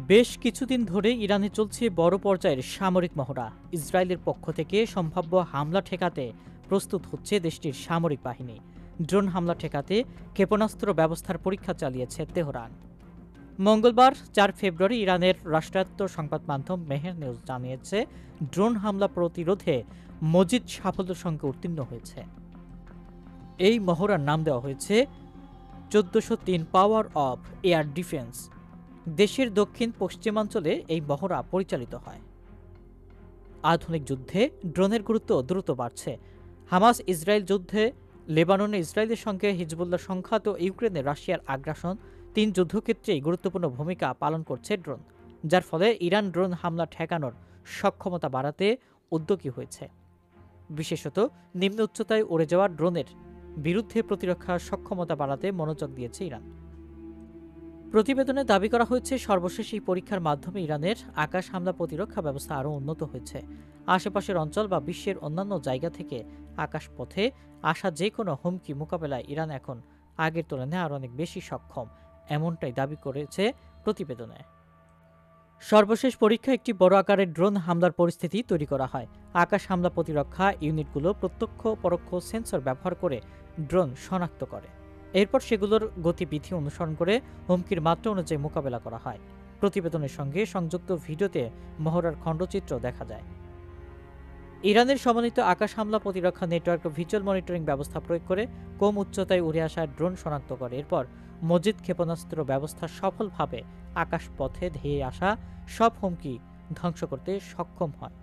বেশ কিছুদিন ধরে ইরানে চলছে বড় পর্যায়ের সামরিক মহড়া। ইসরায়েলের পক্ষ থেকে সম্ভাব্য হামলা ঠেকাতে প্রস্তুত হচ্ছে দেশটির সামরিক বাহিনী। ড্রোন হামলা ঠেকাতে ক্ষেপণাস্ত্র ব্যবস্থার পরীক্ষা চালিয়েছে তেহরান। মঙ্গলবার ৪ ফেব্রুয়ারি ইরানের রাষ্ট্রায়ত্ত সংবাদ মাধ্যম মেহের নিউজ জানিয়েছে, ড্রোন হামলা প্রতিরোধে মজিদ সাফল্যের সঙ্গে উত্তীর্ণ হয়েছে। এই মহড়ার নাম দেওয়া হয়েছে ১৪০৩ পাওয়ার অব এয়ার ডিফেন্স। দেশের দক্ষিণ পশ্চিমাঞ্চলে এই মহড়া পরিচালিত হয়। আধুনিক যুদ্ধে ড্রোনের গুরুত্ব দ্রুত বাড়ছে। হামাস ইসরায়েল যুদ্ধে লেবাননে ইসরায়েলের সঙ্গে হিজবুল্লাহ সংঘাত ও ইউক্রেনে রাশিয়ার আগ্রাসন, ৩ যুদ্ধক্ষেত্রেই গুরুত্বপূর্ণ ভূমিকা পালন করছে ড্রোন, যার ফলে ইরান ড্রোন হামলা ঠেকানোর সক্ষমতা বাড়াতে উদ্যোগী হয়েছে। বিশেষত নিম্ন উচ্চতায় উড়ে যাওয়া ড্রোনের বিরুদ্ধে প্রতিরক্ষা সক্ষমতা বাড়াতে মনোযোগ দিয়েছে ইরান। প্রতিবেদনে দাবি করা হয়েছে, সর্বশেষ এই পরীক্ষার মাধ্যমে ইরানের আকাশ হামলা প্রতিরক্ষা ব্যবস্থা আরও উন্নত হয়েছে। আশেপাশের অঞ্চল বা বিশ্বের অন্যান্য জায়গা থেকে আকাশপথে আসা যে কোনো হুমকি মোকাবেলায় ইরান এখন আগের তুলনায় আরও অনেক বেশি সক্ষম, এমনটাই দাবি করেছে প্রতিবেদনে। সর্বশেষ পরীক্ষায় একটি বড় আকারের ড্রোন হামলার পরিস্থিতি তৈরি করা হয়। আকাশ হামলা প্রতিরক্ষা ইউনিটগুলো প্রত্যক্ষ পরোক্ষ সেন্সর ব্যবহার করে ড্রোন শনাক্ত করে। এরপর সেগুলোর গতিবিধি অনুসরণ করে হুমকির মাত্রা অনুযায়ী মোকাবেলা করা হয়। প্রতিবেদনের সঙ্গে সংযুক্ত ভিডিওতে মহড়ার খণ্ডচিত্র দেখা যায়। ইরানের সমন্বিত আকাশ হামলা প্রতিরক্ষা নেটওয়ার্ক ভিজুয়াল মনিটরিং ব্যবস্থা প্রয়োগ করে কম উচ্চতায় উড়ে আসা ড্রোন শনাক্ত করে। এরপর মজিদ ক্ষেপণাস্ত্র ব্যবস্থা সফলভাবে আকাশপথে ধেয়ে আসা সব হুমকি ধ্বংস করতে সক্ষম হয়।